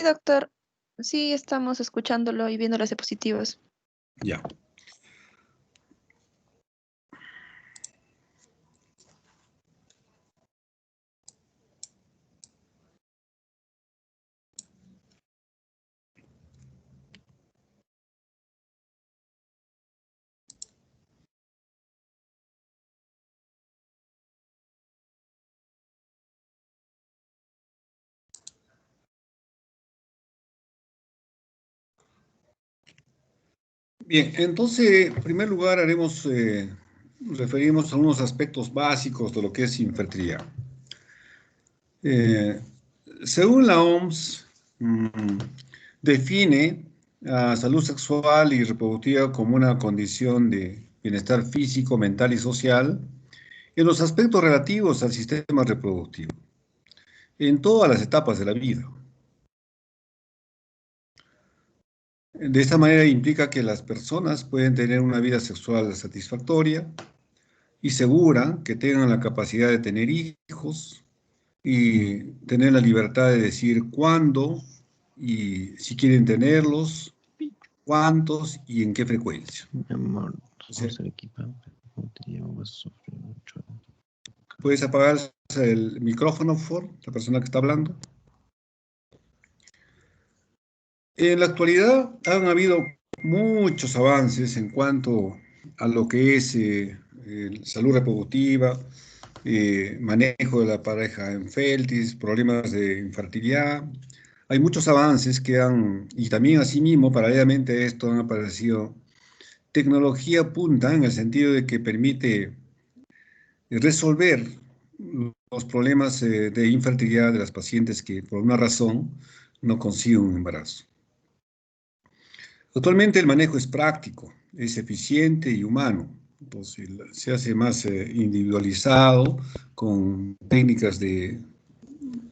doctor. Sí, estamos escuchándolo y viendo las diapositivas. Ya. Bien, entonces, en primer lugar, referimos a unos aspectos básicos de lo que es infertilidad. Eh, Según la OMS, define a salud sexual y reproductiva como una condición de bienestar físico, mental y social en los aspectos relativos al sistema reproductivo, en todas las etapas de la vida. De esta manera implica que las personas pueden tener una vida sexual satisfactoria y segura, que tengan la capacidad de tener hijos y tener la libertad de decir cuándo y si quieren tenerlos, cuántos y en qué frecuencia. Mi amor, O sea, vamos a equipar, como te llevo, vas a sufrir mucho. ¿puedes apagar el micrófono, por favor, la persona que está hablando? En la actualidad han habido muchos avances en cuanto a lo que es salud reproductiva, manejo de la pareja infértil, problemas de infertilidad. Hay muchos avances y también asimismo, paralelamente a esto, han aparecido tecnología punta en el sentido de que permite resolver los problemas de infertilidad de las pacientes que por una razón no consiguen un embarazo. Actualmente el manejo es práctico, es eficiente y humano. Entonces, se hace más individualizado con técnicas de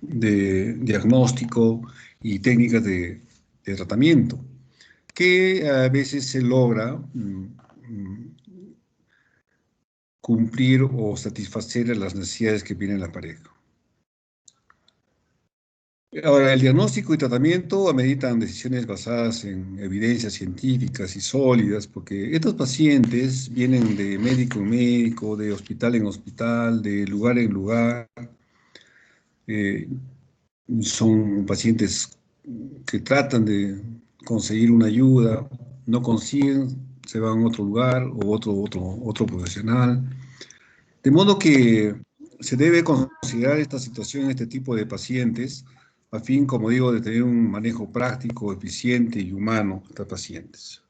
diagnóstico y técnicas de tratamiento, que a veces se logra cumplir o satisfacer las necesidades que tiene la pareja. Ahora, el diagnóstico y tratamiento ameritan decisiones basadas en evidencias científicas y sólidas, porque estos pacientes vienen de médico en médico, de hospital en hospital, de lugar en lugar. Son pacientes que tratan de conseguir una ayuda, no consiguen, se van a otro lugar o otro profesional. De modo que se debe considerar esta situación, este tipo de pacientes, a fin, como digo, de tener un manejo práctico, eficiente y humano de estos pacientes.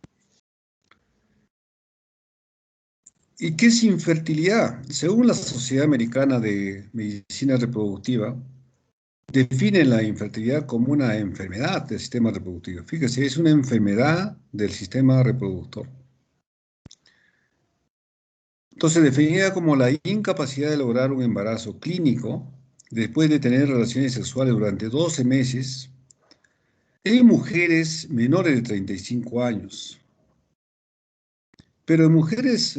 ¿Y qué es infertilidad? Según la Sociedad Americana de Medicina Reproductiva, define la infertilidad como una enfermedad del sistema reproductivo. Fíjese, es una enfermedad del sistema reproductor. Entonces, definida como la incapacidad de lograr un embarazo clínico después de tener relaciones sexuales durante 12 meses en mujeres menores de 35 años. Pero en mujeres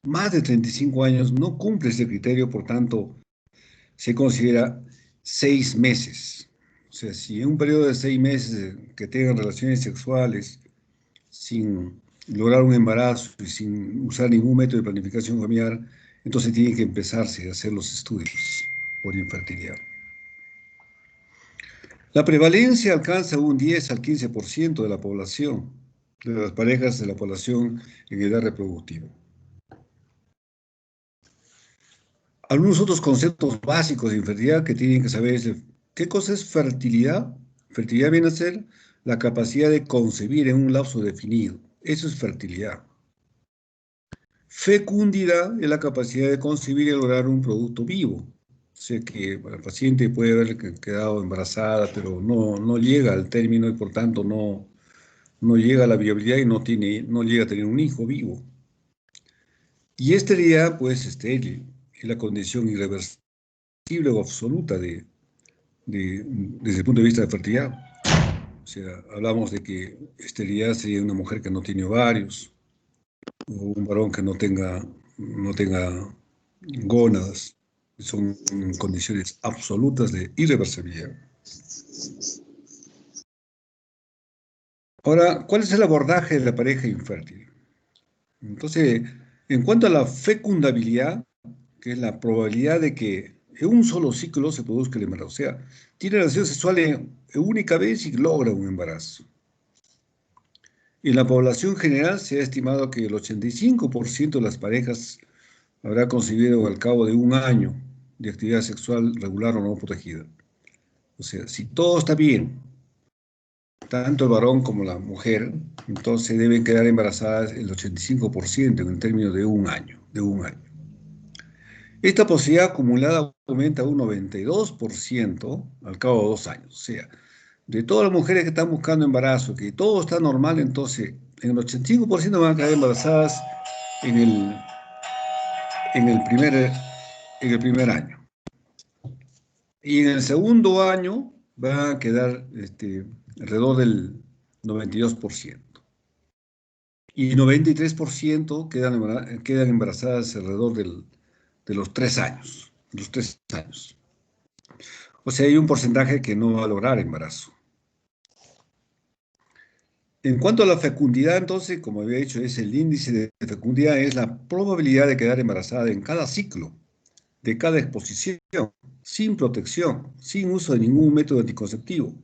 más de 35 años no cumple ese criterio, por tanto, se considera 6 meses. O sea, si en un periodo de 6 meses que tengan relaciones sexuales sin lograr un embarazo y sin usar ningún método de planificación familiar, entonces tiene que empezarse a hacer los estudios por infertilidad. La prevalencia alcanza un 10 al 15% de la población, de las parejas de la población en edad reproductiva. Algunos otros conceptos básicos de infertilidad que tienen que saber es qué cosa es fertilidad. Fertilidad viene a ser la capacidad de concebir en un lapso definido. Eso es fertilidad. Fecundidad es la capacidad de concebir y lograr un producto vivo. O sea que el paciente puede haber quedado embarazada, pero no llega al término y por tanto no llega a la viabilidad y no llega a tener un hijo vivo. Y esterilidad, pues, estéril, es la condición irreversible o absoluta desde el punto de vista de fertilidad. O sea, hablamos de que esterilidad sería una mujer que no tiene ovarios, o un varón que no tenga gónadas. Son condiciones absolutas de irreversibilidad. Ahora, ¿cuál es el abordaje de la pareja infértil? Entonces, en cuanto a la fecundabilidad, que es la probabilidad de que en un solo ciclo se produzca el embarazo, o sea, tiene relación sexual en única vez y logra un embarazo. En la población general se ha estimado que el 85% de las parejas habrá concebido al cabo de un año de actividad sexual regular o no protegida. O sea, si todo está bien, tanto el varón como la mujer, entonces deben quedar embarazadas el 85% en el término de un año, Esta posibilidad acumulada aumenta un 92% al cabo de 2 años. O sea, de todas las mujeres que están buscando embarazo, que todo está normal, entonces en el 85% van a quedar embarazadas en el, en el primer año. Y en el segundo año van a quedar alrededor del 92%. Y 93% quedan embarazadas alrededor de los 3 años. Los 3 años. O sea, hay un porcentaje que no va a lograr embarazo. En cuanto a la fecundidad, entonces, como había dicho, es el índice de fecundidad, es la probabilidad de quedar embarazada en cada ciclo, de cada exposición, sin protección, sin uso de ningún método anticonceptivo,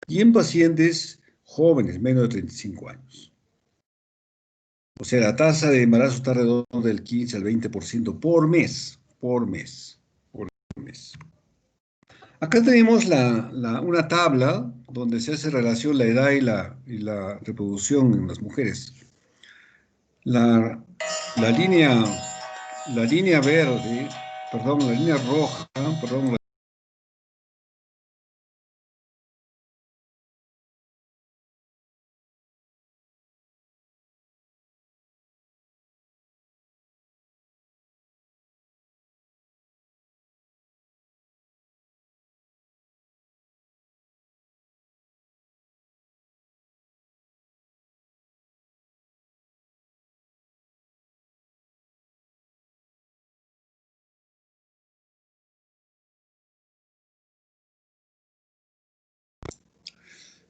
y en pacientes jóvenes, menos de 35 años. O sea, la tasa de embarazo está alrededor del 15 al 20% por mes, por mes, por mes. Acá tenemos una tabla donde se hace relación la edad y la reproducción en las mujeres. La, la línea, la línea verde, perdón, la línea roja, perdón,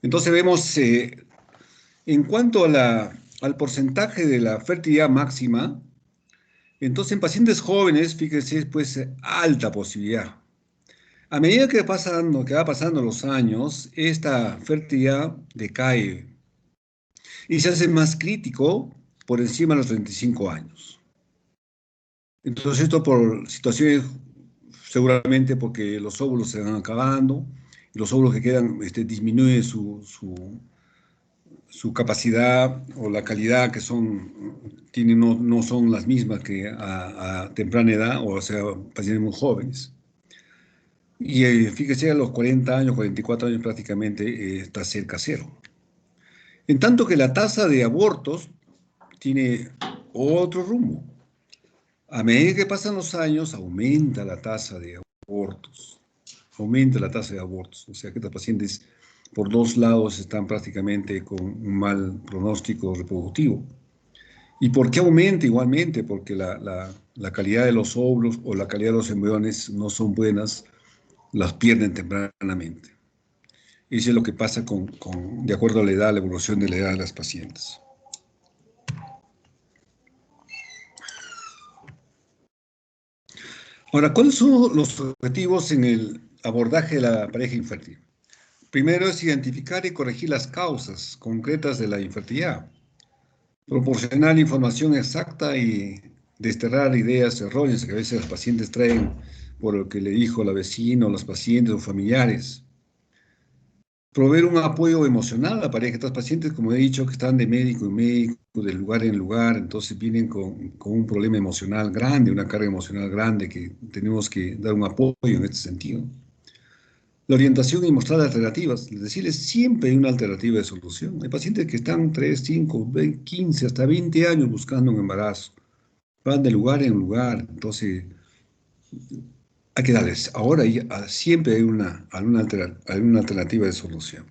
entonces vemos, en cuanto al porcentaje de la fertilidad máxima, entonces en pacientes jóvenes, fíjense, pues alta posibilidad. A medida que va pasando los años, esta fertilidad decae y se hace más crítico por encima de los 35 años. Entonces esto por situaciones, seguramente porque los óvulos se van acabando, y los óvulos que quedan disminuyen su capacidad o la calidad que tienen, no son las mismas que a temprana edad, o sea, pacientes muy jóvenes. Y fíjese, a los 40 años, 44 años prácticamente está cerca a cero. En tanto que la tasa de abortos tiene otro rumbo. A medida que pasan los años, aumenta la tasa de abortos. Aumenta la tasa de abortos. O sea que los pacientes por dos lados están prácticamente con un mal pronóstico reproductivo. ¿Y por qué aumenta igualmente? Porque la calidad de los óvulos o la calidad de los embriones no son buenas, las pierden tempranamente. Eso es lo que pasa de acuerdo a la edad, la evolución de la edad de las pacientes. Ahora, ¿cuáles son los objetivos en el abordaje de la pareja infértil? Primero es identificar y corregir las causas concretas de la infertilidad, proporcionar información exacta y desterrar ideas erróneas que a veces los pacientes traen por lo que le dijo la vecina, los pacientes o familiares. Proveer un apoyo emocional a la pareja. Estos pacientes, como he dicho, que están de médico en médico, de lugar en lugar, entonces vienen con un problema emocional grande, una carga emocional grande, que tenemos que dar un apoyo en este sentido. La orientación y mostrar alternativas, es decir, siempre hay una alternativa de solución. Hay pacientes que están 3, 5, 20, 15, hasta 20 años buscando un embarazo. Van de lugar en lugar, entonces hay que darles. Ahora siempre hay alguna alternativa de solución.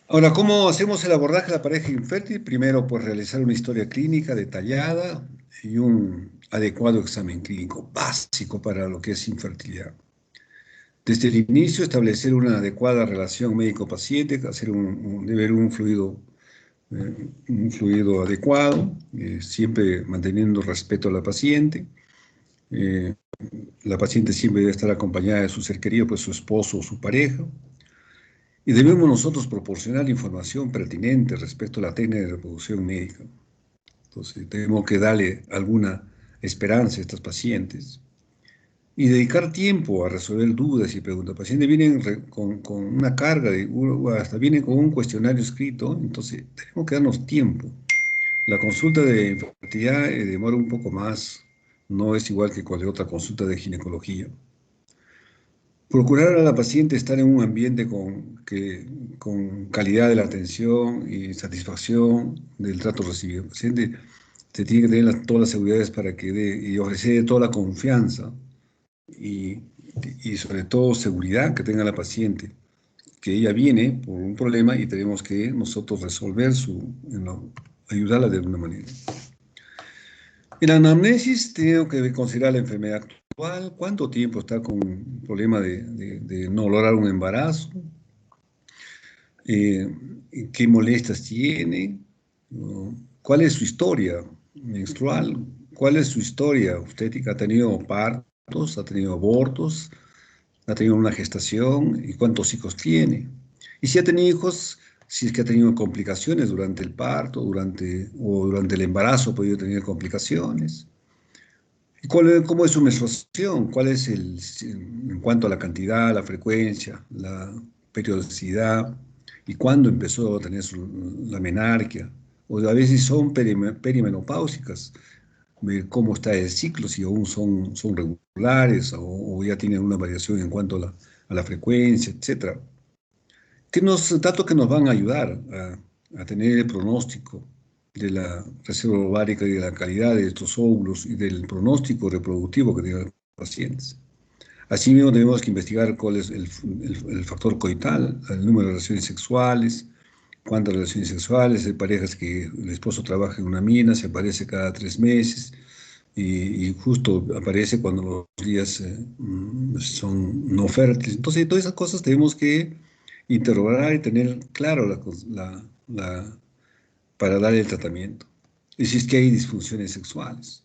Ahora, ¿cómo hacemos el abordaje de la pareja infértil? Primero, pues realizar una historia clínica detallada y un adecuado examen clínico básico para lo que es infertilidad. Desde el inicio, establecer una adecuada relación médico-paciente, hacer debe haber un fluido adecuado, siempre manteniendo respeto a la paciente. Eh, la paciente siempre debe estar acompañada de su ser querido, pues su esposo o su pareja. Y debemos nosotros proporcionar información pertinente respecto a la técnica de reproducción médica. Entonces, tenemos que darle alguna esperanza a estas pacientes y dedicar tiempo a resolver dudas y preguntas. Pacientes vienen con una carga, hasta vienen con un cuestionario escrito, entonces tenemos que darnos tiempo. La consulta de infertilidad demora un poco más, no es igual que cualquier otra consulta de ginecología. Procurar a la paciente estar en un ambiente con calidad de la atención y satisfacción del trato recibido. El paciente se tiene que tener todas las seguridades para que dé y ofrecer toda la confianza y, y sobre todo seguridad que tenga la paciente, que ella viene por un problema y tenemos que nosotros resolver ayudarla de alguna manera. En la anamnesis tengo que considerar la enfermedad actual, cuánto tiempo está con un problema de no lograr un embarazo, qué molestias tiene, cuál es su historia menstrual, cuál es su historia obstétrica, ha tenido partos, ha tenido abortos, ha tenido una gestación y cuántos hijos tiene. Y si ha tenido hijos, si es que ha tenido complicaciones durante el parto, durante el embarazo, ha podido tener complicaciones. ¿Y cómo es su menstruación? ¿Cuál es en cuanto a la cantidad, la frecuencia, la periodicidad? ¿Y cuándo empezó a tener la menarquia? O a veces son perimenopáusicas. Ver cómo está el ciclo, si aún son regulares o ya tienen una variación en cuanto a la frecuencia, etc. Datos que nos van a ayudar a tener el pronóstico de la reserva ovárica y de la calidad de estos óvulos y del pronóstico reproductivo que tienen los pacientes. Asimismo, tenemos que investigar cuál es el factor coital, el número de relaciones sexuales, cuántas relaciones sexuales, hay parejas que el esposo trabaja en una mina, se aparece cada 3 meses y justo aparece cuando los días son no fértiles. Entonces, todas esas cosas tenemos que interrogar y tener claro para dar el tratamiento. Y si es que hay disfunciones sexuales.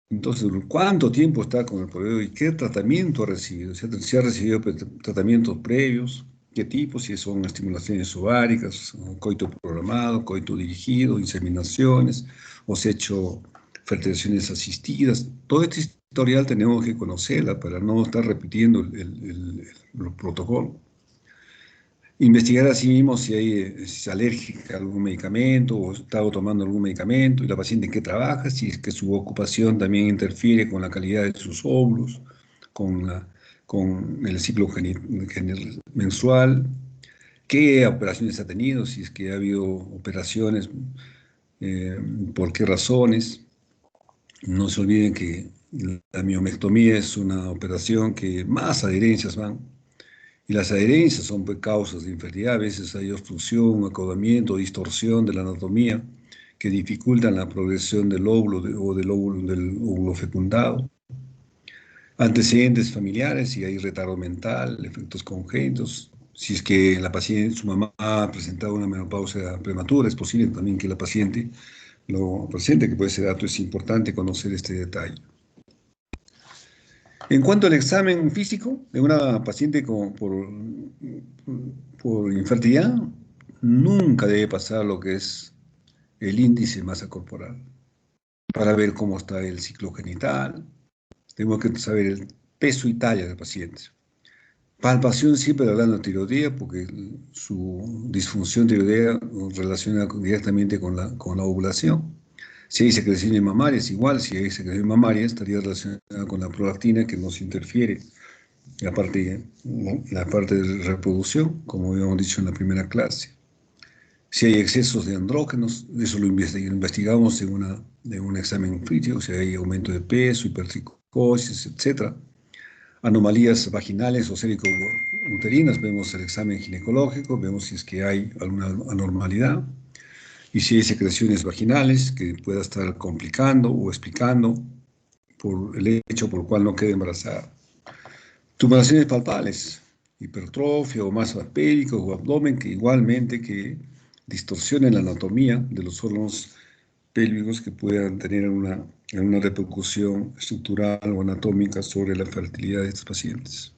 Entonces, ¿cuánto tiempo está con el proveedor y qué tratamiento ha recibido? Si ha recibido tratamientos previos, qué tipo, si son estimulaciones ováricas, coito programado, coito dirigido, inseminaciones, o se ha hecho fertilizaciones asistidas. Todo este historial tenemos que conocerla para no estar repitiendo el protocolo. Investigar así mismo si es alérgica a algún medicamento o está tomando algún medicamento y la paciente en qué trabaja, si es que su ocupación también interfiere con la calidad de sus óvulos, con el ciclo menstrual, qué operaciones ha tenido, si es que ha habido operaciones, por qué razones. No se olviden que la miomectomía es una operación que más adherencias van. Y las adherencias son causas de infertilidad, a veces hay obstrucción, acodamiento, distorsión de la anatomía que dificultan la progresión del óvulo o del óvulo fecundado. Antecedentes familiares, si hay retardo mental, efectos congénitos, si es que la paciente, su mamá ha presentado una menopausia prematura, es posible también que la paciente lo presente, que puede ser dato, es importante conocer este detalle. En cuanto al examen físico de una paciente por infertilidad, nunca debe pasar lo que es el índice de masa corporal para ver cómo está el ciclo genital. Tenemos que saber el peso y talla del paciente. Palpación siempre de la glándula tiroidea, porque su disfunción tiroidea relaciona directamente con la ovulación. Si hay secreciones mamarias, igual, si hay secreciones mamarias, estaría relacionada con la prolactina, que nos interfiere la parte de reproducción, como habíamos dicho en la primera clase. Si hay excesos de andrógenos, eso lo investigamos en un examen físico, si hay aumento de peso, hipertricosis, etc. Anomalías vaginales o cérvico-uterinas, vemos el examen ginecológico, vemos si es que hay alguna anormalidad. Y si hay secreciones vaginales que pueda estar complicando o explicando por el hecho por el cual no queda embarazada. Tumoraciones palpables, hipertrofia o masa pélvica o abdomen que igualmente que distorsionen la anatomía de los órganos pélvicos que puedan tener una repercusión estructural o anatómica sobre la fertilidad de estos pacientes.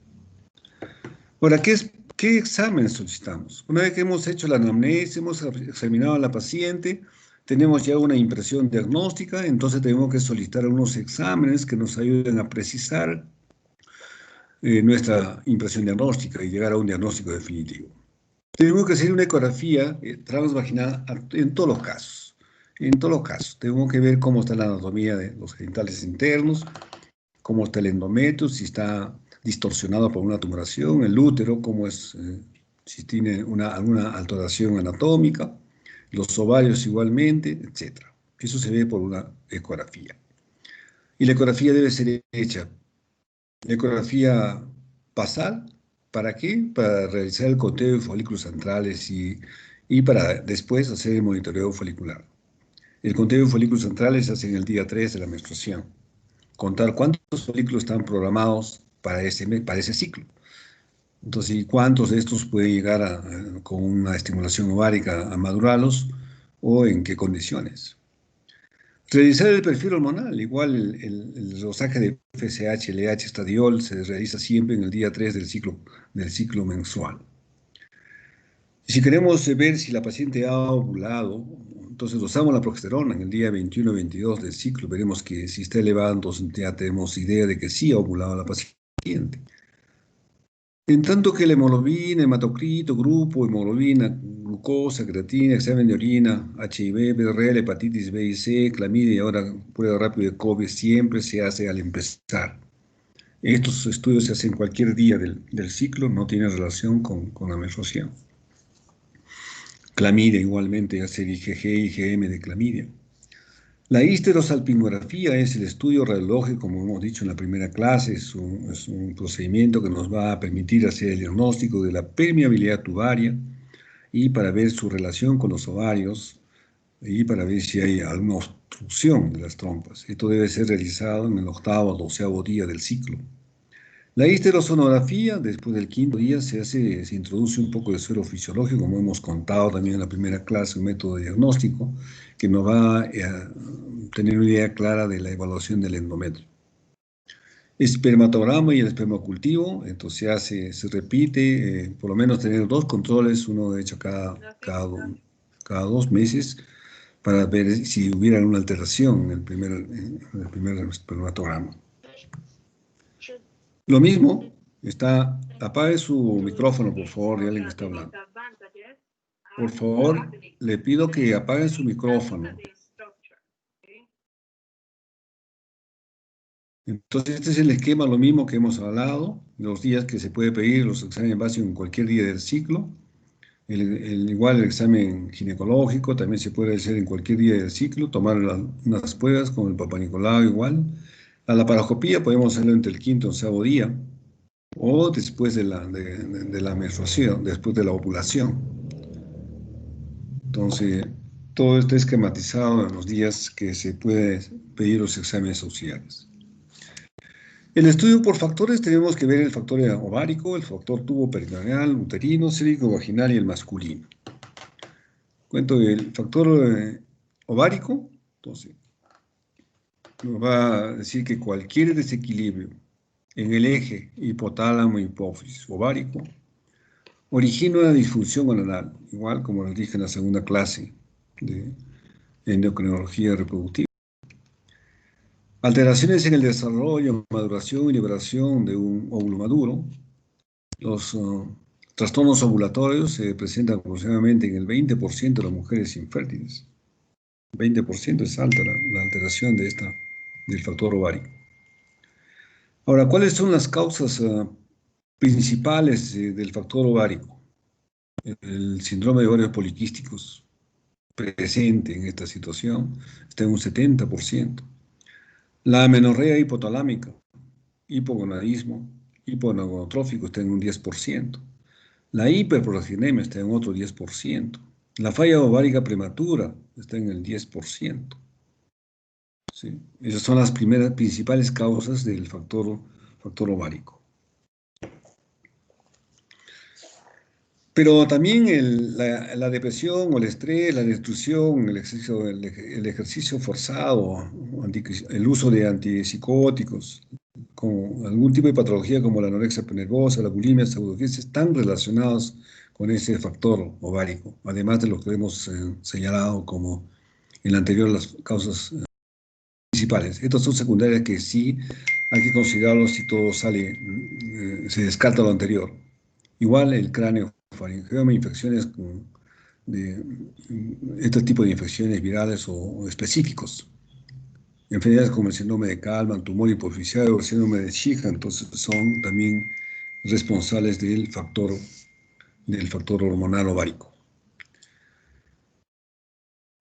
Ahora, ¿qué exámenes solicitamos? Una vez que hemos hecho la anamnesis, hemos examinado a la paciente, tenemos ya una impresión diagnóstica, entonces tenemos que solicitar unos exámenes que nos ayuden a precisar nuestra impresión diagnóstica y llegar a un diagnóstico definitivo. Tenemos que hacer una ecografía transvaginal en todos los casos. En todos los casos. Tenemos que ver cómo está la anatomía de los genitales internos, cómo está el endometrio, si está distorsionado por una tumoración, el útero, cómo es, si tiene alguna alteración anatómica, los ovarios igualmente, etc. Eso se ve por una ecografía. Y la ecografía debe ser hecha. La ecografía basal, ¿para qué? Para realizar el conteo de folículos centrales y para después hacer el monitoreo folicular. El conteo de folículos centrales se hace en el día 3 de la menstruación. Contar cuántos folículos están programados para ese ciclo. Entonces, ¿y cuántos de estos pueden llegar con una estimulación ovárica a madurarlos o en qué condiciones? Realizar el perfil hormonal, igual el dosaje de FSH, LH, estradiol se realiza siempre en el día 3 del ciclo menstrual. Y si queremos ver si la paciente ha ovulado, entonces dosamos la progesterona en el día 21-22 del ciclo, veremos que si está elevada, entonces ya tenemos idea de que sí ha ovulado la paciente. En tanto que la hemoglobina, hematocrito, grupo, hemoglobina, glucosa, creatina, examen de orina, HIV, BRL, hepatitis B y C, clamidia y ahora prueba rápida de COVID siempre se hace al empezar. Estos estudios se hacen cualquier día del ciclo, no tienen relación con la menstruación. Clamidia igualmente, hacer IgG, IgM de clamidia. La histerosalpingografía es el estudio radiológico, como hemos dicho en la primera clase, es un procedimiento que nos va a permitir hacer el diagnóstico de la permeabilidad tubaria y para ver su relación con los ovarios y para ver si hay alguna obstrucción de las trompas. Esto debe ser realizado en el 8º o 12º día del ciclo. La histerosonografía, después del 5º día, se introduce un poco de suero fisiológico, como hemos contado también en la primera clase, un método de diagnóstico que nos va a tener una idea clara de la evaluación del endometrio. Espermatograma y el espermocultivo, entonces se repite, por lo menos tener 2 controles, uno de hecho cada 2 meses, para ver si hubiera una alteración en el primer espermatograma. Lo mismo, apague su micrófono, por favor, de alguien que está hablando. Por favor, le pido que apaguen su micrófono. Entonces, este es el esquema, lo mismo que hemos hablado, los días que se puede pedir los exámenes básicos en cualquier día del ciclo. Igual el examen ginecológico también se puede hacer en cualquier día del ciclo, tomar unas pruebas con el Papá Nicolau igual. La laparoscopía podemos hacerlo entre el 5º y 11º día o después de la menstruación, después de la ovulación. Entonces, todo esto esquematizado en los días que se puede pedir los exámenes auxiliares. El estudio por factores tenemos que ver el factor ovárico, el factor tubo peritoneal, uterino, cérvico, vaginal y el masculino. Cuento el factor ovárico, entonces, nos va a decir que cualquier desequilibrio en el eje hipotálamo-hipófisis ovárico origina una disfunción hormonal, igual como les dije en la segunda clase de endocrinología reproductiva. Alteraciones en el desarrollo, maduración y liberación de un óvulo maduro. Los trastornos ovulatorios se presentan aproximadamente en el 20% de las mujeres infértiles. 20% es alta la alteración del factor ovárico. Ahora, ¿cuáles son las causas principales del factor ovárico? El síndrome de ovarios poliquísticos presente en esta situación está en un 70%. La amenorrea hipotalámica, hipogonadismo, hipogonadotrófico está en un 10%. La hiperprolactinemia está en otro 10%. La falla ovárica prematura está en el 10%. ¿Sí? Esas son las principales causas del factor ovárico. Pero también la depresión o el estrés, la destrucción, el ejercicio forzado, el uso de antipsicóticos, con algún tipo de patología como la anorexia nervosa, la bulimia, la pseudogenesis, están relacionados con ese factor ovárico, además de lo que hemos señalado como en la anterior las causas principales. Estas son secundarias que sí hay que considerarlos si todo sale, se descarta lo anterior. Igual el cráneo faringioma, infecciones de este tipo de infecciones virales o específicos. Enfermedades como el síndrome de Kallmann, tumor hipoficial o el síndrome de Sjögren, entonces son también responsables del factor hormonal ovárico.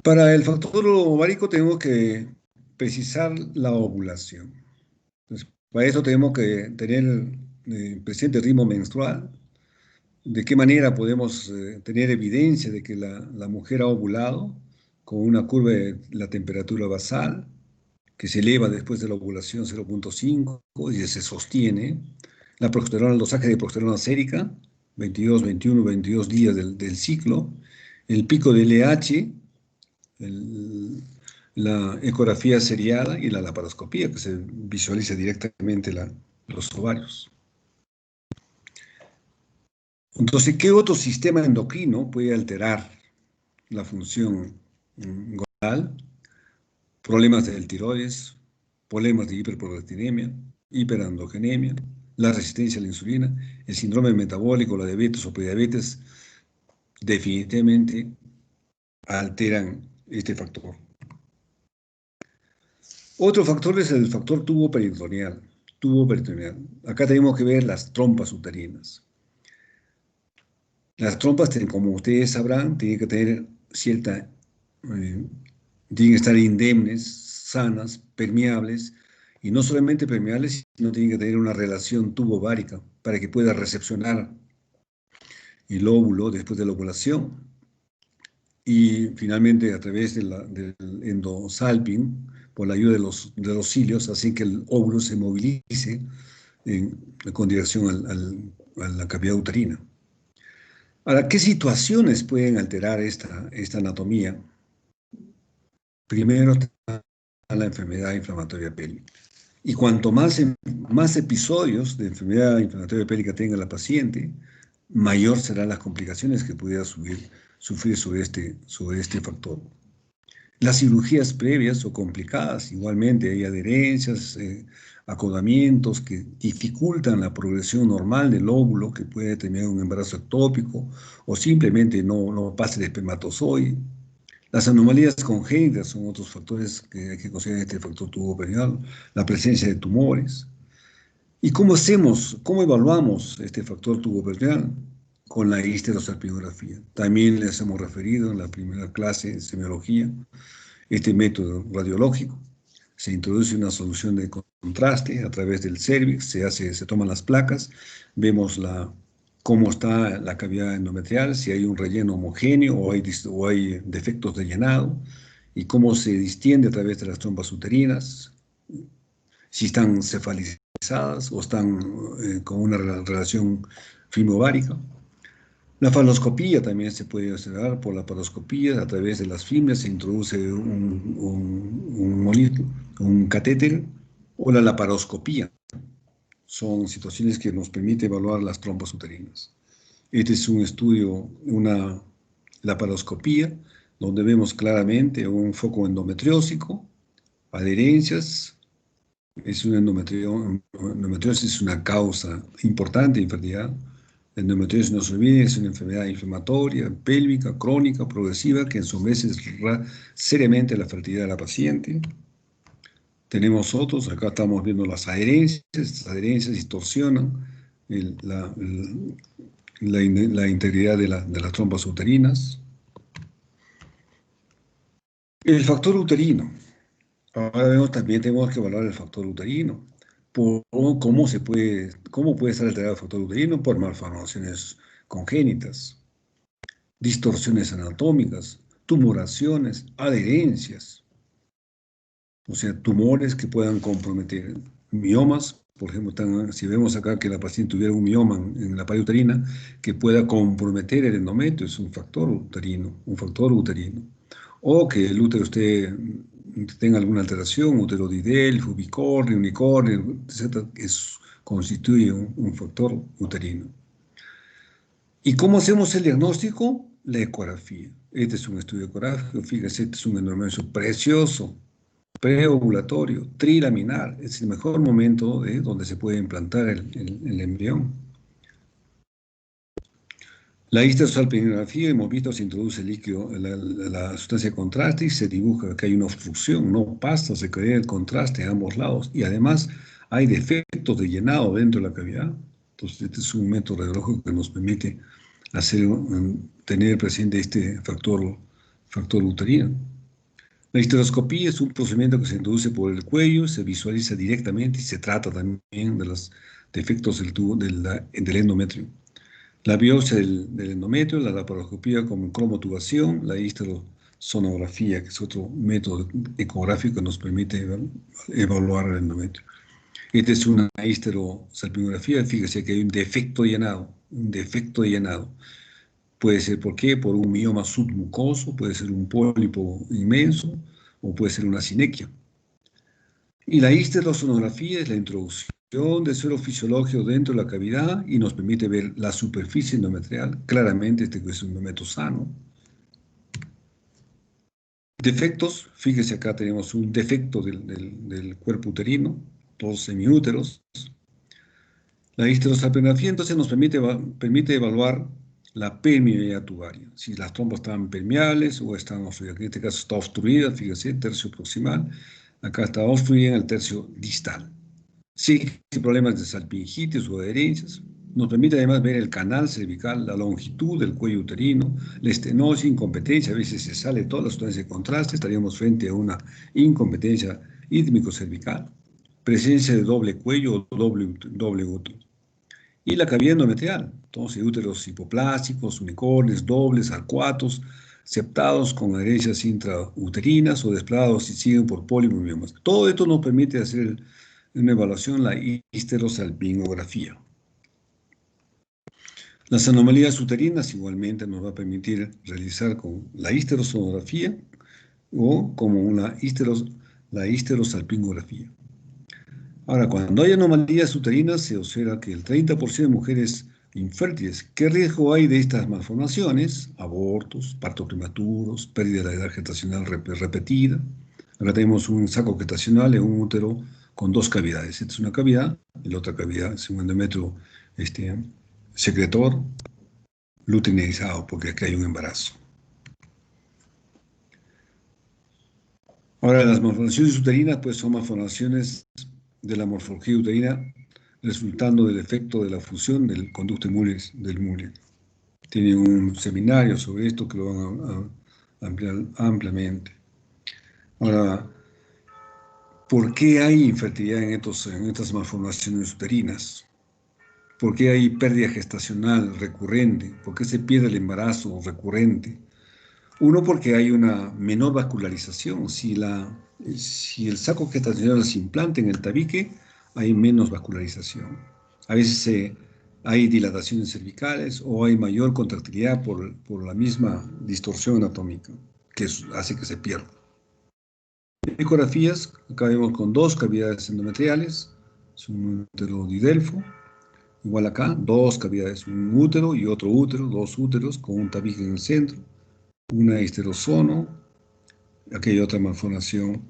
Para el factor ovárico tenemos que precisar la ovulación. Entonces, para eso tenemos que tener presente el ritmo menstrual. ¿De qué manera podemos tener evidencia de que la mujer ha ovulado? Con una curva de la temperatura basal, que se eleva después de la ovulación 0,5 y se sostiene. La progesterona, el dosaje de progesterona sérica, 22, 21, 22 días del ciclo. El pico del LH, la ecografía seriada y la laparoscopía, que se visualiza directamente los ovarios. Entonces, ¿qué otro sistema endocrino puede alterar la función gonadal? Problemas del tiroides, problemas de hiperprolactinemia, hiperandrogenemia, la resistencia a la insulina, el síndrome metabólico, la diabetes o prediabetes, definitivamente alteran este factor. Otro factor es el factor tubo peritoneal. Acá tenemos que ver las trompas uterinas. Las trompas, como ustedes sabrán, tienen que tener tienen que estar indemnes, sanas, permeables, y no solamente permeables, sino tienen que tener una relación tubo-ovárica para que pueda recepcionar el óvulo después de la ovulación. Y finalmente, a través del endosalping, por la ayuda de los cilios, así que el óvulo se movilice con dirección a la cavidad uterina. Ahora, ¿qué situaciones pueden alterar esta anatomía? Primero está la enfermedad inflamatoria pélvica. Y cuanto más episodios de enfermedad inflamatoria pélvica tenga la paciente, mayor serán las complicaciones que pudiera sufrir sobre este factor. Las cirugías previas o complicadas, igualmente hay adherencias, acodamientos que dificultan la progresión normal del óvulo, que puede tener un embarazo ectópico o simplemente no pase de espermatozoide. Las anomalías congénitas son otros factores que hay que considerar en este factor tubo-peritoneal, la presencia de tumores. ¿Y cómo evaluamos este factor tubo-peritoneal? Con la histerosalpingografía. También les hemos referido en la primera clase de semiología este método radiológico. Se introduce una solución de contraste a través del cérvix, se toman las placas, vemos cómo está la cavidad endometrial, si hay un relleno homogéneo o hay defectos de llenado, y cómo se distiende a través de las trompas uterinas, si están cefalizadas o están con una relación fimovárica. La faloscopía también se puede observar por la paroscopía, a través de las fibras se introduce un catéter, o la laparoscopía. Son situaciones que nos permiten evaluar las trompas uterinas. Este es un estudio, una laparoscopía, donde vemos claramente un foco endometriósico, adherencias. Endometriosis es una causa importante de infertilidad. La endometriosis, no se olviden, es una enfermedad inflamatoria, pélvica, crónica, progresiva, que ensombrece seriamente la fertilidad de la paciente. Tenemos otros, acá estamos viendo las adherencias distorsionan la integridad de las trompas uterinas. El factor uterino. Ahora también tenemos que evaluar el factor uterino. ¿Cómo puede estar alterado el factor uterino? Por malformaciones congénitas, distorsiones anatómicas, tumoraciones, adherencias. O sea, tumores que puedan comprometer, miomas por ejemplo, si vemos acá que la paciente tuviera un mioma en la pared uterina, que pueda comprometer el endometrio, es un factor uterino. O que el útero tenga alguna alteración, útero de Delfo, bicornio, unicornio, etc., constituye un factor uterino. ¿Y cómo hacemos el diagnóstico? La ecografía. Este es un estudio ecográfico, fíjense, este es un endometrio precioso, preovulatorio, trilaminar. Es el mejor momento donde se puede implantar el embrión. La histerosalpingografía, hemos visto, se introduce el líquido, la sustancia de contraste y se dibuja que hay una obstrucción, no pasa, se crea el contraste a ambos lados. Y además hay defectos de llenado dentro de la cavidad. Entonces, este es un método radiológico que nos permite tener presente este factor uterino. La histeroscopía es un procedimiento que se introduce por el cuello, se visualiza directamente y se trata también de los defectos del endometrio. La biopsia del endometrio, la laparoscopía con cromotubación, la histerosonografía, que es otro método ecográfico que nos permite evaluar el endometrio. Esta es una histerosalpingografía, fíjese que hay un defecto de llenado. Puede ser, ¿por qué? Por un mioma submucoso, puede ser un pólipo inmenso, o puede ser una sinequia. Y la histerosonografía es la introducción de suelo fisiológico dentro de la cavidad y nos permite ver la superficie endometrial. Claramente este es un endometrio sano. Defectos, fíjese acá tenemos un defecto del cuerpo uterino, dos semiúteros. La histerosalpingografía entonces nos permite evaluar la permeabilidad tubaria. Si las trompas están permeables o están obstruidas. En este caso está obstruida, fíjese, tercio proximal. Acá está obstruida en el tercio distal. Sí, problemas de salpingitis o adherencias. Nos permite además ver el canal cervical, la longitud del cuello uterino, la estenosis, incompetencia. A veces se sale toda la sustancia de contraste, estaríamos frente a una incompetencia ítmico-cervical. Presencia de doble cuello o doble útero. Y la cavidad endometrial, entonces úteros hipoplásticos, unicornios, dobles, arcuatos, septados con adherencias intrauterinas o desplazados y siguen por polimiomas. Todo esto nos permite hacer una evaluación, la histerosalpingografía. Las anomalías uterinas igualmente nos va a permitir realizar con la histerosonografía o como la histerosalpingografía. Ahora, cuando hay anomalías uterinas, se observa que el 30% de mujeres infértiles. ¿Qué riesgo hay de estas malformaciones? Abortos, partos prematuros, pérdida de la edad gestacional repetida. Acá tenemos un saco gestacional en un útero con dos cavidades. Esta es una cavidad y la otra cavidad es un endometrio secretor luteinizado, porque aquí hay un embarazo. Ahora, las malformaciones uterinas pues son malformaciones de la morfología uterina resultando del efecto de la fusión del conducto del Müller. Tienen un seminario sobre esto que lo van a ampliar ampliamente. Ahora, ¿por qué hay infertilidad en estas malformaciones uterinas? ¿Por qué hay pérdida gestacional recurrente? ¿Por qué se pierde el embarazo recurrente? Uno, porque hay una menor vascularización. Si el saco gestacional se implanta en el tabique, hay menos vascularización. A veces hay dilataciones cervicales o hay mayor contractilidad por la misma distorsión anatómica que hace que se pierda. Ecografías, acá vemos con dos cavidades endometriales, es un útero didelfo, igual acá, dos cavidades, un útero y otro útero, dos úteros con un tabique en el centro, una histerosono, aquí hay otra malformación.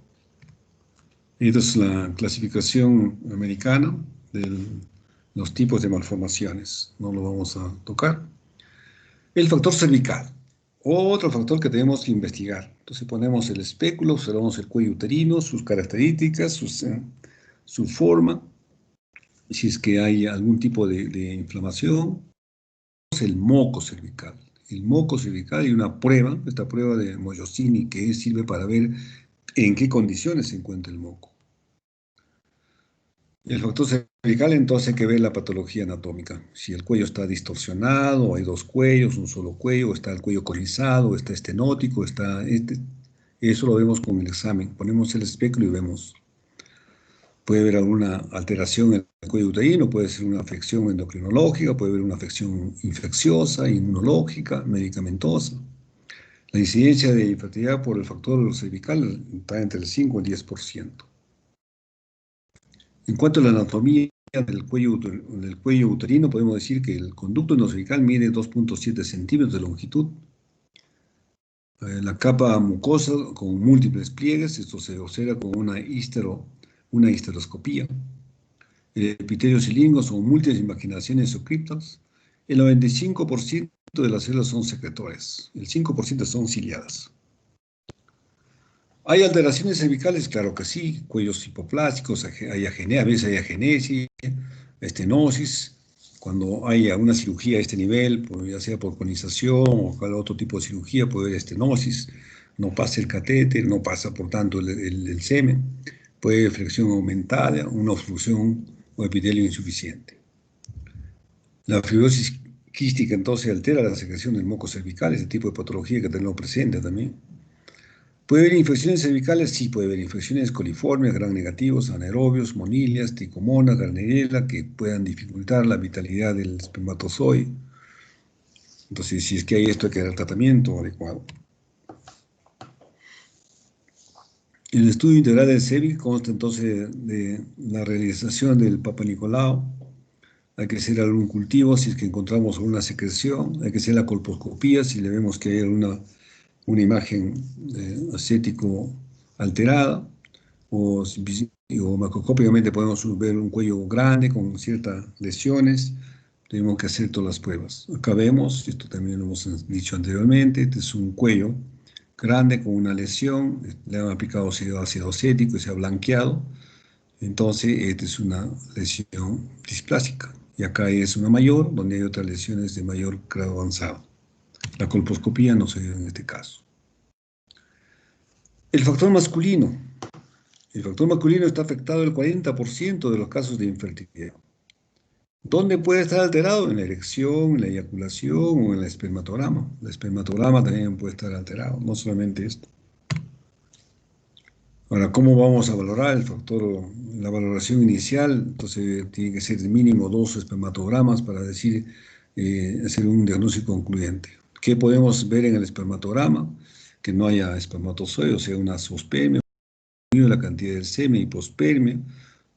Esta es la clasificación americana de los tipos de malformaciones, no lo vamos a tocar. El factor cervical, otro factor que tenemos que investigar. Entonces ponemos el espéculo, observamos el cuello uterino, sus características, su forma, si es que hay algún tipo de inflamación. El moco cervical. El moco cervical hay una prueba, esta prueba de Moyosini, que sirve para ver en qué condiciones se encuentra el moco. El factor cervical, entonces, hay que ver la patología anatómica. Si el cuello está distorsionado, o hay dos cuellos, un solo cuello, o está el cuello conizado, o está estenótico, eso lo vemos con el examen. Ponemos el espéculo y vemos. Puede haber alguna alteración en el cuello uterino, puede ser una afección endocrinológica, puede haber una afección infecciosa, inmunológica, medicamentosa. La incidencia de infertilidad por el factor cervical está entre el 5 y el 10%. En cuanto a la anatomía del cuello uterino, podemos decir que el conducto endocervical mide 2.7 centímetros de longitud. La capa mucosa con múltiples pliegues, esto se observa con una histeroscopía. El epitelio cilíndrico son múltiples imaginaciones o criptas. El 95% de las células son secretores, el 5% son ciliadas. ¿Hay alteraciones cervicales? Claro que sí, cuellos hipoplásticos, a veces hay agenesis, estenosis. Cuando hay una cirugía a este nivel, ya sea por conización o cualquier otro tipo de cirugía, puede haber estenosis, no pasa el catéter, no pasa por tanto el semen, puede haber flexión aumentada, una obstrucción o epitelio insuficiente. La fibrosis quística entonces altera la secreción del moco cervical, ese tipo de patología que tenemos presente también. ¿Puede haber infecciones cervicales? Sí, puede haber infecciones coliformes, gram negativos, anaerobios, monilias, tricomonas, gardnerella, que puedan dificultar la vitalidad del espermatozoide. Entonces, si es que hay esto, hay que dar tratamiento adecuado. El estudio integral del cervix consta entonces de la realización del Papa Nicolau. Hay que hacer algún cultivo si es que encontramos alguna secreción. Hay que hacer la colposcopía si le vemos que hay una imagen ascético alterada, o macroscópicamente podemos ver un cuello grande con ciertas lesiones. Tenemos que hacer todas las pruebas. Acá vemos, esto también lo hemos dicho anteriormente, este es un cuello grande con una lesión, le han aplicado ácido acético y se ha blanqueado. Entonces, esta es una lesión displásica. Y acá es una mayor, donde hay otras lesiones de mayor grado avanzado. La colposcopía no se dio en este caso. El factor masculino. El factor masculino está afectado en el 40% de los casos de infertilidad. ¿Dónde puede estar alterado? En la erección, en la eyaculación o en el espermatograma. El espermatograma también puede estar alterado, no solamente esto. Ahora, ¿cómo vamos a valorar el factor, la valoración inicial? Entonces, tiene que ser de mínimo 2 espermatogramas para decir, hacer un diagnóstico concluyente. ¿Qué podemos ver en el espermatograma? Que no haya espermatozoides, o sea, una zoospermia, la cantidad del semen, hipospermia,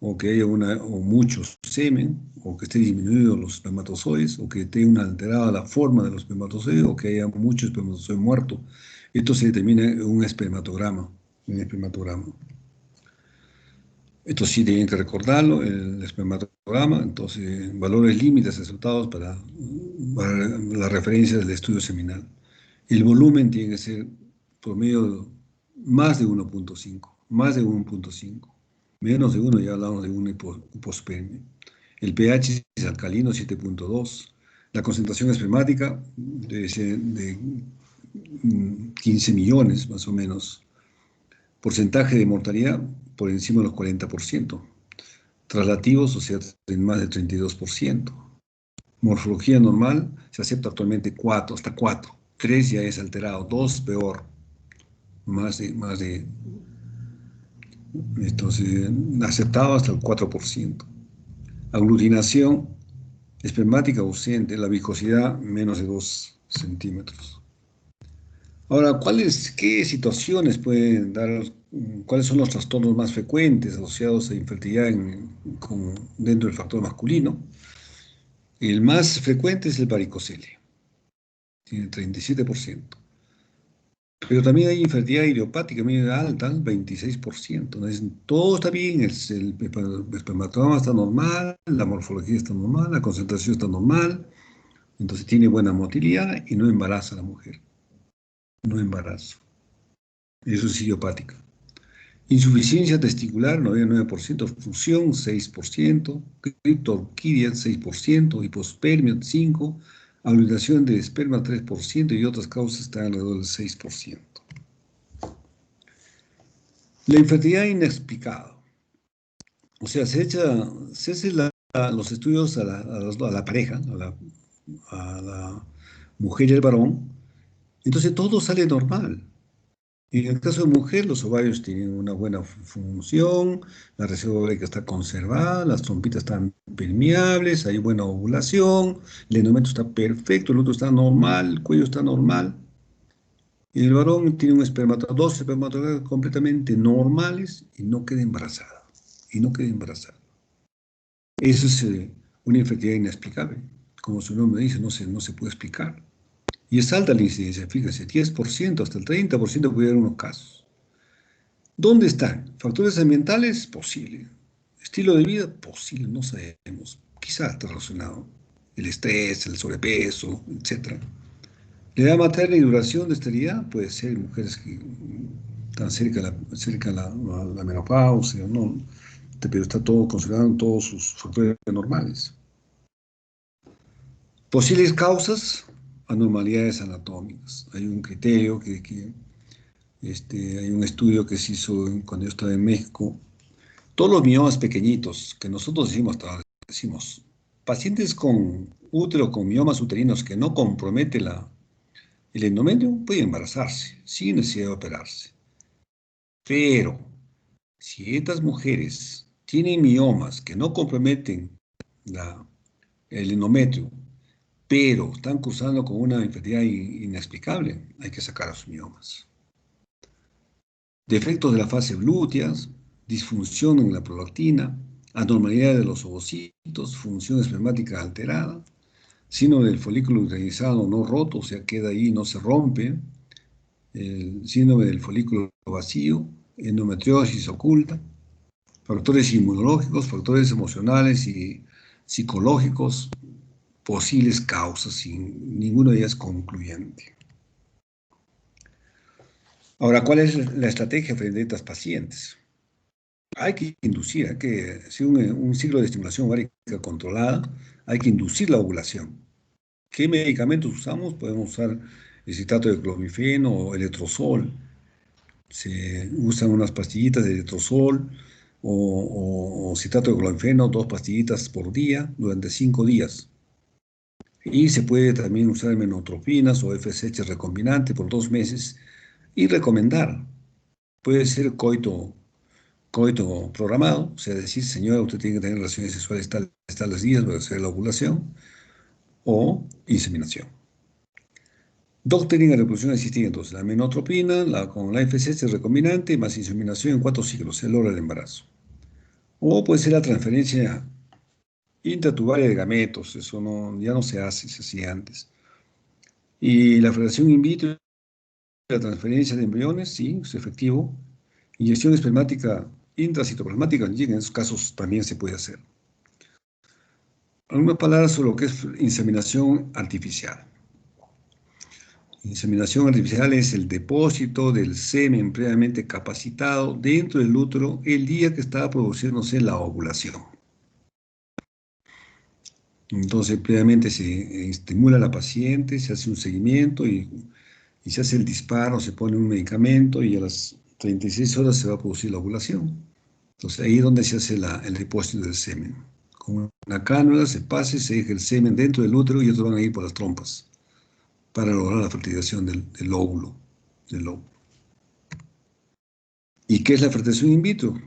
o que haya o mucho semen, o que esté disminuido los espermatozoides, o que esté una alterada la forma de los espermatozoides, o que haya mucho espermatozoide muerto. Esto se determina en un espermatograma. Esto sí tienen que recordarlo, el espermatograma, entonces valores límites aceptados para la referencia del estudio seminal. El volumen tiene que ser promedio más de 1.5, más de 1.5. Menos de 1 ya hablamos de una hipospermia. El pH es alcalino 7.2. La concentración espermática debe ser de 15 millones más o menos. Porcentaje de mortalidad por encima de los 40%. Traslativos, o sea, en más del 32%. Morfología normal, se acepta actualmente 4, hasta 4. 3 ya es alterado, 2 peor. Entonces, aceptado hasta el 4%. Aglutinación espermática ausente, la viscosidad menos de 2 centímetros. Ahora, qué situaciones pueden dar, cuáles son los trastornos más frecuentes asociados a infertilidad dentro del factor masculino? El más frecuente es el varicocele, tiene 37%. Pero también hay infertilidad idiopática medio alta, 26%. Todo está bien, el espermatograma está normal, la morfología está normal, la concentración está normal, entonces tiene buena motilidad y no embaraza a la mujer. No embarazo. Eso es idiopática. Insuficiencia testicular, 99%, fusión, 6%, criptorquidia, 6%, hipospermia, 5%, aglutinación de esperma, 3%, y otras causas están alrededor del 6%. La infertilidad inexplicada. O sea, se hace los estudios a la pareja, a la mujer y el varón, entonces todo sale normal. Y en el caso de mujer, los ovarios tienen una buena función, la reserva ovárica está conservada, las trompitas están permeables, hay buena ovulación, el endometrio está perfecto, el útero está normal, el cuello está normal. Y el varón tiene dos espermatozoides completamente normales y no queda embarazada. Y no queda embarazada. Eso es una infertilidad inexplicable. Como su nombre dice, no se puede explicar. Y es alta la incidencia, fíjese, 10% hasta el 30% puede haber unos casos. ¿Dónde están? ¿Factores ambientales? Posible. ¿Estilo de vida? Posible, no sabemos. Quizás está relacionado. El estrés, el sobrepeso, etc. La edad materna y duración de esterilidad puede ser en mujeres que están cerca a la menopausia, ¿no? Pero está todo considerando todos sus factores normales. Posibles causas, anormalidades anatómicas. Hay un criterio hay un estudio que se hizo cuando yo estaba en México. Todos los miomas pequeñitos que nosotros decimos, pacientes con útero, con miomas uterinos que no compromete el endometrio, pueden embarazarse sin necesidad de operarse. Pero si estas mujeres tienen miomas que no comprometen el endometrio, pero están cursando con una infertilidad inexplicable, hay que sacar a sus miomas. Defectos de la fase glútea, disfunción en la prolactina, anormalidad de los ovocitos, función espermática alterada, síndrome del folículo uterizado no roto, o sea, queda ahí, no se rompe, el síndrome del folículo vacío, endometriosis oculta, factores inmunológicos, factores emocionales y psicológicos, posibles causas, y ninguna de ellas concluyente. Ahora, ¿cuál es la estrategia frente a estas pacientes? Hay que inducir, hay que hacer un ciclo de estimulación ovárica controlada, hay que inducir la ovulación. ¿Qué medicamentos usamos? Podemos usar el citrato de clomifeno o el letrozol. Se usan unas pastillitas de letrozol o citrato de clomifeno, 2 pastillitas por día durante 5 días. Y se puede también usar menotropinas o FSH recombinante por 2 meses y recomendar. Puede ser coito programado, o sea, decir, señora, usted tiene que tener relaciones sexuales tales días para hacer la ovulación, o inseminación. Dos técnicas de reproducción existen entonces, la menotropina, con la FSH recombinante, más inseminación en 4 ciclos, se logra el embarazo. O puede ser la transferencia intratubaria de gametos, eso ya no se hace, se hacía antes. Y la fecundación in vitro, la transferencia de embriones, sí, es efectivo. Inyección espermática intracitoplasmática, en esos casos también se puede hacer. Algunas palabras sobre lo que es inseminación artificial. Inseminación artificial es el depósito del semen previamente capacitado dentro del útero el día que está produciéndose la ovulación. Entonces, previamente se estimula a la paciente, se hace un seguimiento y se hace el disparo, se pone un medicamento y a las 36 horas se va a producir la ovulación. Entonces, ahí es donde se hace el depósito del semen. Con una cánula se pasa y se deja el semen dentro del útero y otros van a ir por las trompas para lograr la fertilización del óvulo. ¿Y qué es la fertilización in vitro?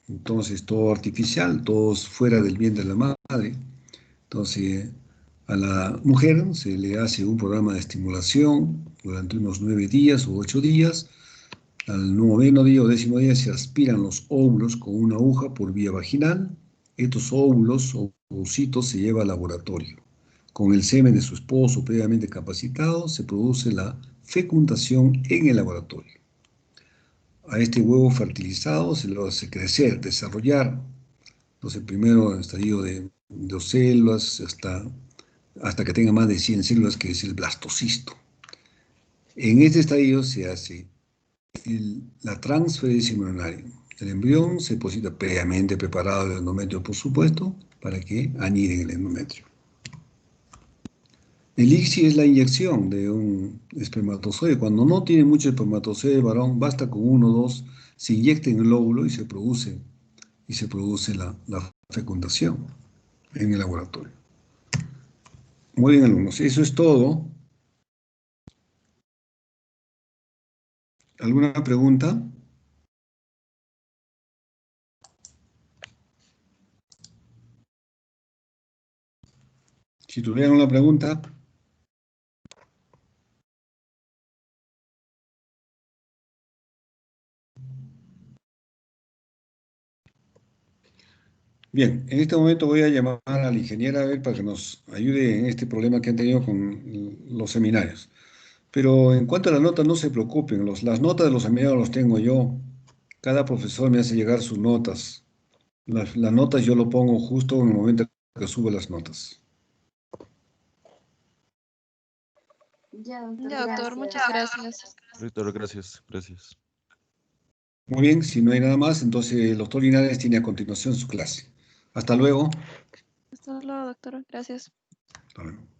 Entonces, todo artificial, todo fuera del vientre de la madre. Entonces, a la mujer se le hace un programa de estimulación durante unos 9 días o 8 días. Al 9º día o 10º día se aspiran los óvulos con una aguja por vía vaginal. Estos óvulos o ovocitos se llevan al laboratorio. Con el semen de su esposo previamente capacitado se produce la fecundación en el laboratorio. A este huevo fertilizado se lo hace crecer, desarrollar. Entonces, primero el estadio de 2 células hasta que tenga más de 100 células, que es el blastocisto. En este estadio se hace la transferencia embrionaria. El embrión se deposita previamente preparado el endometrio, por supuesto, para que anide en el endometrio. El ICSI es la inyección de un espermatozoide. Cuando no tiene mucho espermatozoide varón, basta con 1 o 2, se inyecta en el óvulo y se produce la fecundación en el laboratorio. Muy bien, alumnos, eso es todo. ¿Alguna pregunta? Si tuvieran una pregunta. Bien, en este momento voy a llamar a la ingeniera a ver para que nos ayude en este problema que han tenido con los seminarios. Pero en cuanto a las notas, no se preocupen, las notas de los seminarios los tengo yo. Cada profesor me hace llegar sus notas. Las notas yo lo pongo justo en el momento que subo las notas. Ya, doctor, Ya, doctor, muchas gracias. gracias. Rector, gracias, gracias. Muy bien, si no hay nada más, entonces el doctor Linares tiene a continuación su clase. Hasta luego. Hasta luego, doctor. Gracias. Hasta luego.